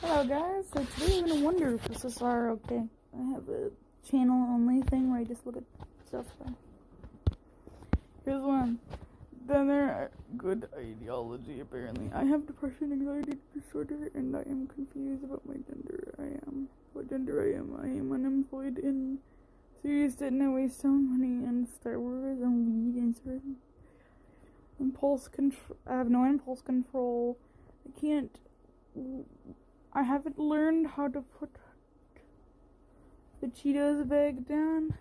Hello guys, so today I'm gonna wonder if this is okay. I have a channel only thing where I just look at stuff. Here's one. Then there good ideology apparently. I have depression, anxiety disorder, and I am confused about my gender. What gender I am. I am unemployed and serious that I waste so money on Star Wars and weed and certain impulse control. I have no impulse control. I haven't learned how to put the Cheetos bag down.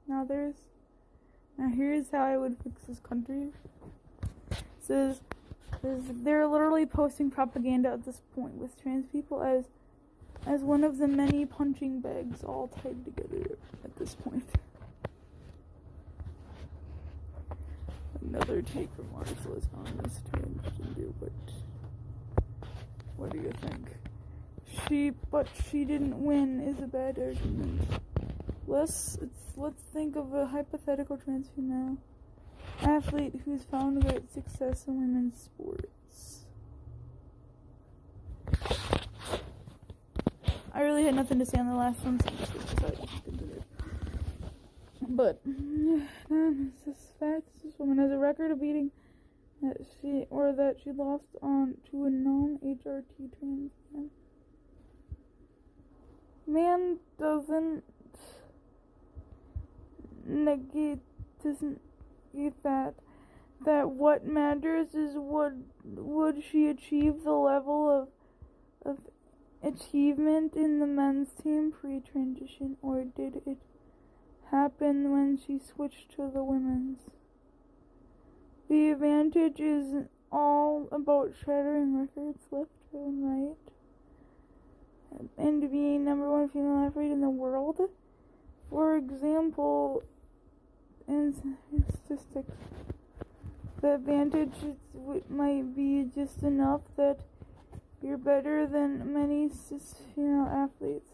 Now here's how I would fix this country. Says they're literally posting propaganda at this point with trans people as one of the many punching bags all tied together at this point. Another take from Marcellus on this transgender, but what do you think? But she didn't win is a bad argument. Let's think of a hypothetical trans female athlete who's found great success in women's sports. I really had nothing to say on the last one, so I just decided to continue. But it's this fact: this woman has a record of beating that she lost on to a non-HRT trans man. Man doesn't negate that what matters is would she achieve the level of achievement in the men's team pre-transition, or did it happen when she switched to the women's? The advantage is all about shattering records left and right, and being number one female athlete in the world. For example, in statistics, the advantage might be just enough that you're better than many cis female athletes,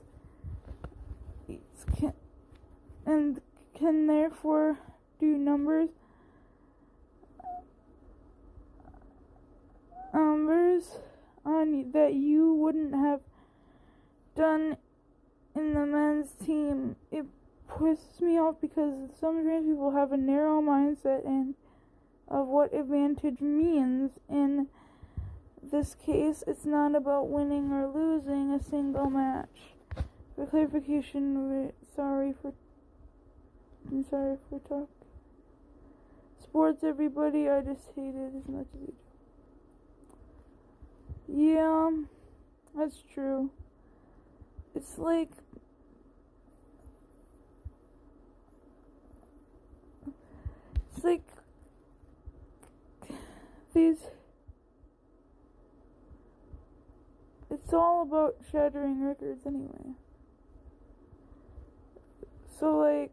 and can therefore do numbers on that you wouldn't have done in the men's team. It pisses me off because some trans people have a narrow mindset and of what advantage means. In this case, it's not about winning or losing a single match. For clarification, I'm sorry for talk sports, everybody. I just hate it as much as you do. Yeah, that's true. It's like it's all about shattering records anyway. So like,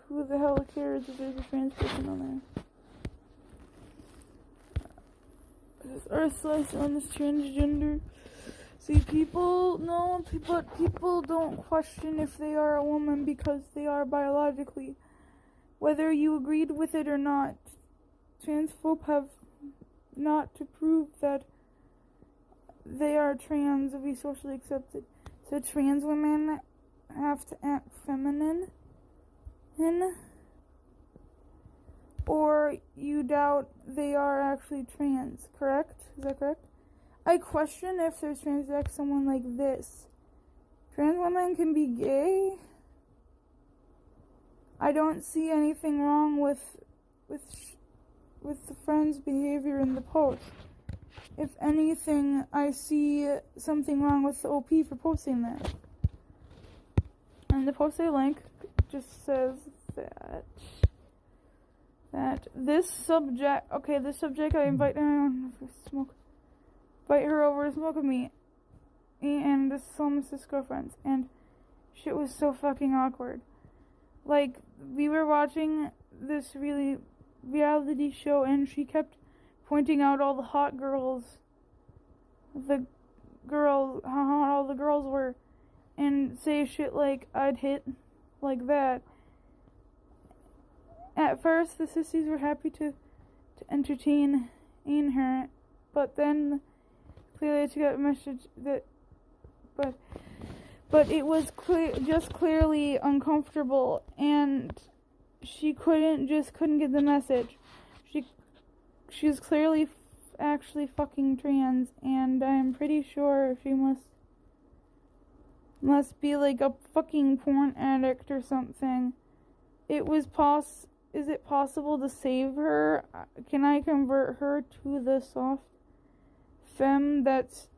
who the hell cares if there's a trans person on there? This arethecisok on this transgender. See, people don't question if they are a woman because they are biologically. Whether you agreed with it or not, trans folk have not to prove that they are trans to be socially accepted. So trans women have to act feminine, or you doubt they are actually trans, correct? Is that correct? I question if there's trans to act someone like this. Trans women can be gay. I don't see anything wrong with the friend's behavior in the post. If anything, I see something wrong with the OP for posting that. And the post I link just says that this subject, I invite her over to smoke with me and some of his girlfriends, and shit was so fucking awkward. Like, we were watching this reality show, and she kept pointing out all the hot girls, how hot all the girls were, and say shit like, I'd hit, like that. At first, the sissies were happy to entertain her, but then clearly she got a message that but it was just clearly uncomfortable, and she couldn't get the message. She's clearly actually fucking trans, and I'm pretty sure she must be like a fucking porn addict or something. Is it possible to save her? Can I convert her to the soft femme that's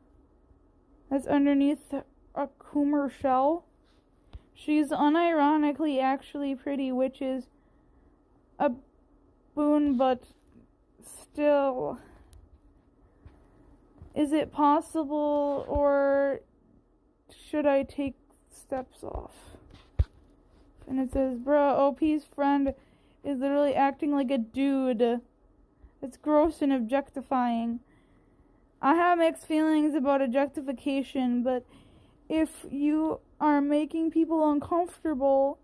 underneath a Coomer shell? She's unironically actually pretty, which is a boon, but still. Is it possible, or should I take steps off? And it says, bruh, OP's friend is literally acting like a dude. It's gross and objectifying. I have mixed feelings about objectification, but if you are making people uncomfortable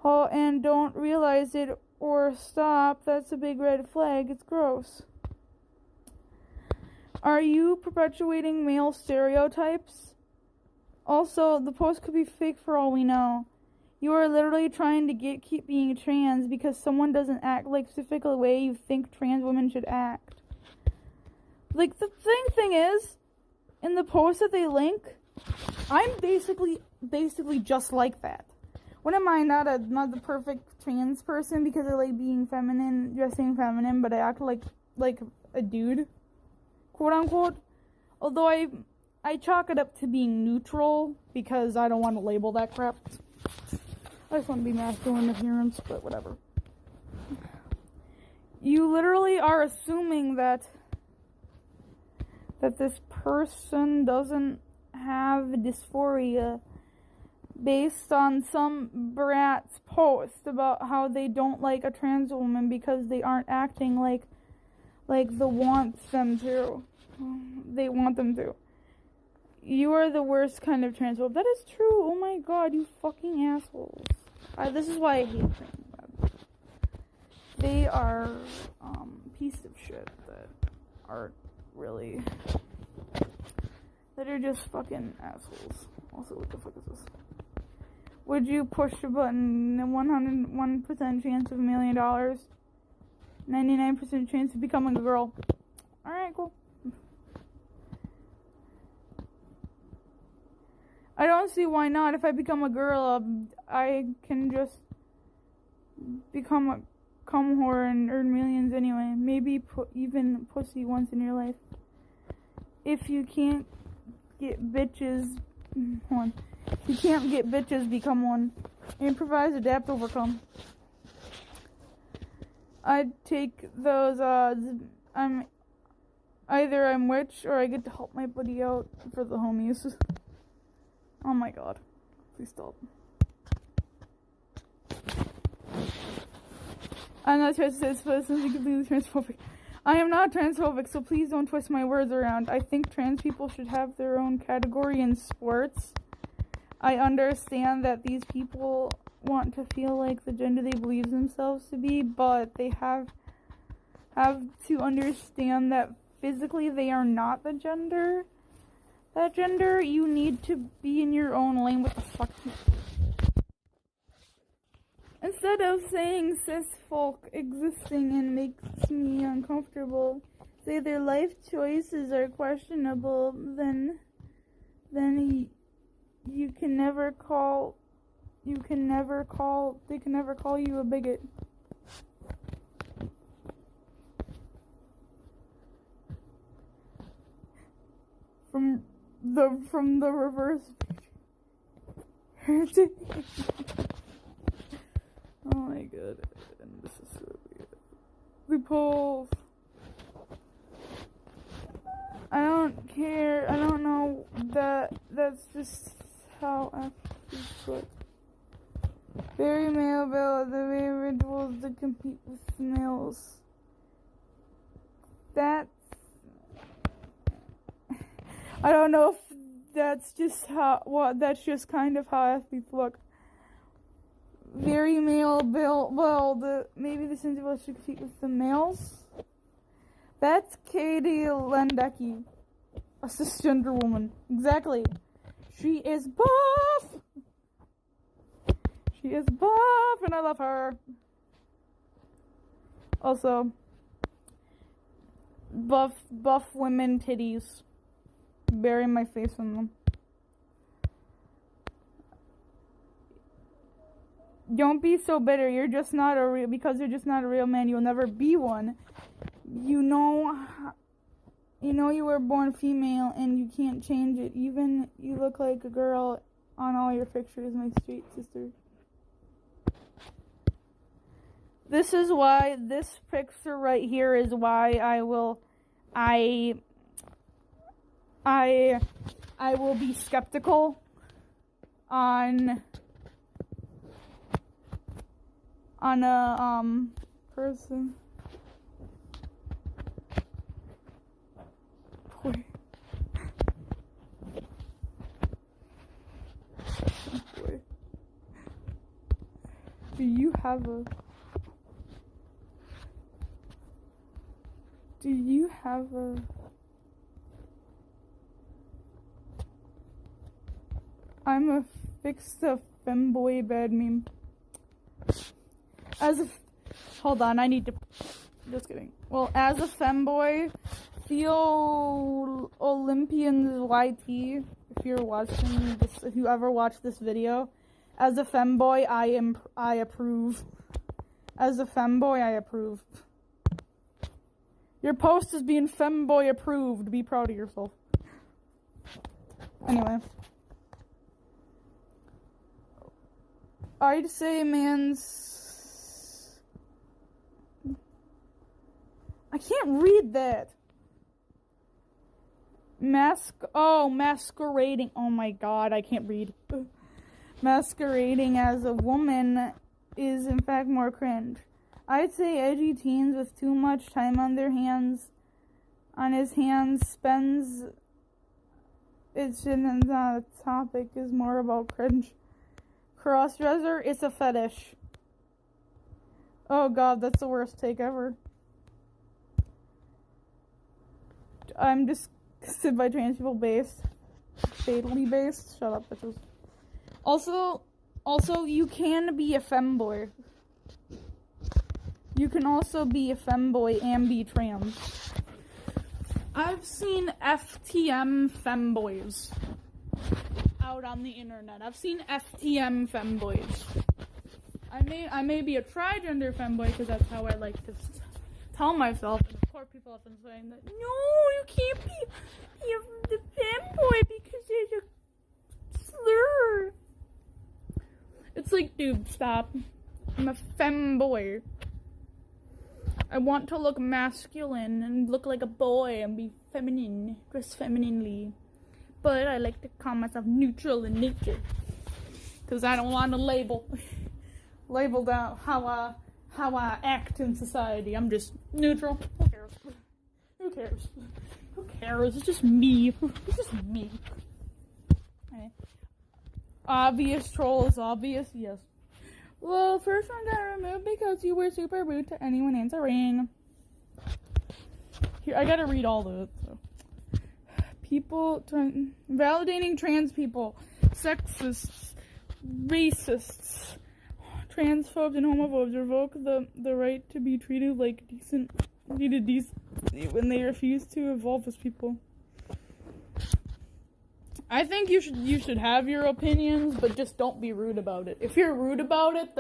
and don't realize it or stop, that's a big red flag. It's gross. Are you perpetuating male stereotypes? Also, the post could be fake for all we know. You are literally trying to keep being trans because someone doesn't act like specific the way you think trans women should act. Like, the thing is, in the post that they link, I'm basically just like that. What am I? Not the perfect trans person because I like being feminine, dressing feminine, but I act like a dude, quote unquote. Although I chalk it up to being neutral because I don't want to label that crap. I just want to be masculine appearance, but whatever. You literally are assuming that this person doesn't have dysphoria based on some brat's post about how they don't like a trans woman because they aren't acting like they want them to. You are the worst kind of transphobe. That is true. Oh my god, you fucking assholes. This is why I hate trans. They are piece of shit that aren't really, that are just fucking assholes. Also, what the fuck is this? Would you push a button? 101% chance of $1 million. 99% chance of becoming a girl. Alright, cool. I don't see why not. If I become a girl, I can just become a cum whore and earn millions anyway. Maybe even pussy once in your life. If you can't get bitches, If you can't get bitches, become one. Improvise, adapt, overcome. I'd take those odds. I'm rich or I get to help my buddy out for the homies. Oh my god. Please stop. I'm not transphobic, but since you completely transphobic. I am not transphobic, so please don't twist my words around. I think trans people should have their own category in sports. I understand that these people want to feel like the gender they believe themselves to be, but they have to understand that physically they are not the gender. That gender, you need to be in your own lane. What the fuck? Instead of saying cis folk existing and makes me uncomfortable, say their life choices are questionable, then they can never call you a bigot. From the reverse. Oh my god, and this is so weird. The polls. I don't care. I don't know that. That's just how I put. Very male bill. The individuals that compete with males. That's. I don't know if that's just how. Well, that's just kind of how athletes look. Very male built. Well, maybe this individual should compete with the males. That's Katie Ledecky. A cisgender woman. Exactly. She is buff! She is buff, and I love her. Also, buff women titties. Bury my face in them. Don't be so bitter. You're just not a real, because you're just not a real man. You'll never be one. You know you were born female and you can't change it. Even you look like a girl on all your pictures, my straight sister. This is why this picture right here is why I will be skeptical on a person. Boy. Boy. Do you have a I'm a fix the femboy bad meme. Hold on, I need to. Just kidding. Well, as a femboy, Theo Olympians YT, if you're watching this, if you ever watch this video, as a femboy, I approve. As a femboy, I approve. Your post is being femboy approved. Be proud of yourself. Anyway. I'd say man's... I can't read that. Masquerading. Oh my god, I can't read. Masquerading as a woman is in fact more cringe. I'd say edgy teens with too much time on his hands spends... It shouldn't, not a topic, is more about cringe. Crossdresser, it's a fetish. Oh god, that's the worst take ever. I'm disgusted by trans people fatally based. Shut up, bitches. Also, you can be a femboy. You can also be a femboy and be trans. I've seen FTM femboys out on the internet. I've seen FTM femboys. I may be a trigender femboy because that's how I like to tell myself. And of course, people have been saying that, no, you can't be the femboy because there's a slur. It's like, dude, stop. I'm a femboy. I want to look masculine and look like a boy and be feminine, dress femininely. But I like to call myself neutral in nature. Because I don't want to label down how I act in society. I'm just neutral. Who cares? Who cares? Who cares? It's just me. It's just me. Okay. Obvious troll is obvious, yes. Well, first one got removed because you were super rude to anyone answering. Here, I gotta read all of it. So. People validating trans people, sexists, racists, transphobes, and homophobes revoke the right to be treated like decent when they refuse to evolve as people. I think you should have your opinions, but just don't be rude about it. If you're rude about it,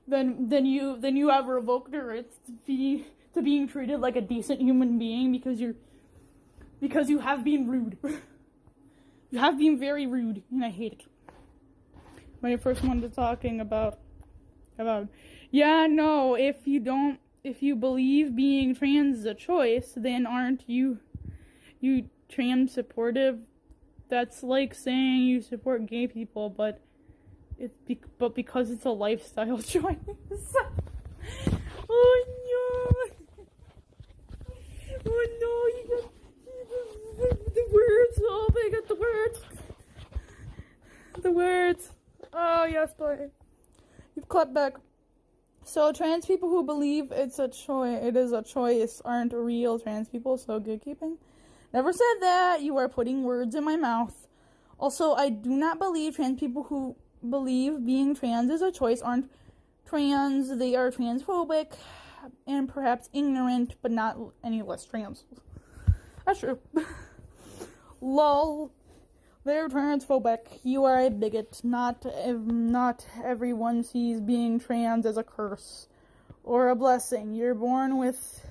then you have revoked your rights to being treated like a decent human being because you have been rude. You have been very rude, and I hate it. When I first wanted talking about yeah, no, if you believe being trans is a choice, then aren't you trans supportive? That's like saying you support gay people, but because it's a lifestyle choice. Oh no! Oh no! You got the words. Oh, I got the words. The words. Oh yes, boy. You've clapped back. So trans people who believe it is a choice aren't real trans people. So gatekeeping. Never said that. You are putting words in my mouth. Also, I do not believe trans people who believe being trans is a choice aren't trans. They are transphobic and perhaps ignorant, but not any less trans. That's true. Lol. They're transphobic. You are a bigot. Not everyone sees being trans as a curse or a blessing. You're born with,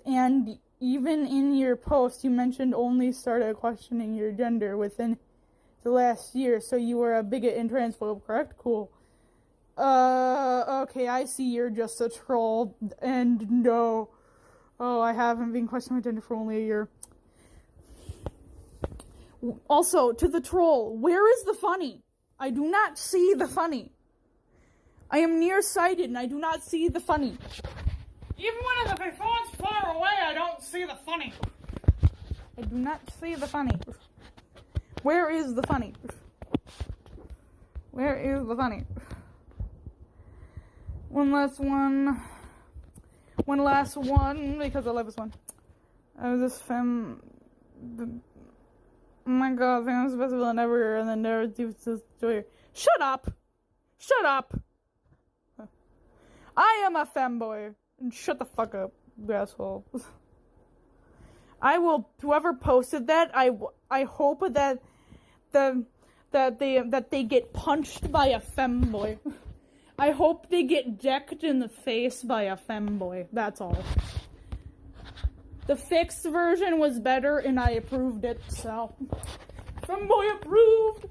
and even in your post, you mentioned only started questioning your gender within the last year, so you were a bigot and transphobe, correct? Cool. Okay, I see you're just a troll, and no. Oh, I haven't been questioning my gender for only a year. Also, to the troll, where is the funny? I do not see the funny. I am nearsighted and I do not see the funny. Even when the phone's far away, I don't see the funny. I do not see the funny. Where is the funny? Where is the funny? One last one, because I love this one. This oh my god, famous best villain ever, and then there was joy. Shut up! Shut up! I am a femboy. Shut the fuck up, you asshole. Whoever posted that, I hope that they get punched by a femboy. I hope they get decked in the face by a femboy. That's all. The fixed version was better, and I approved it, so. Femboy approved!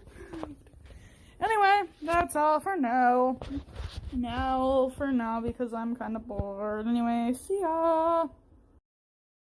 Anyway, that's all for now. Because I'm kind of bored. Anyway, see ya!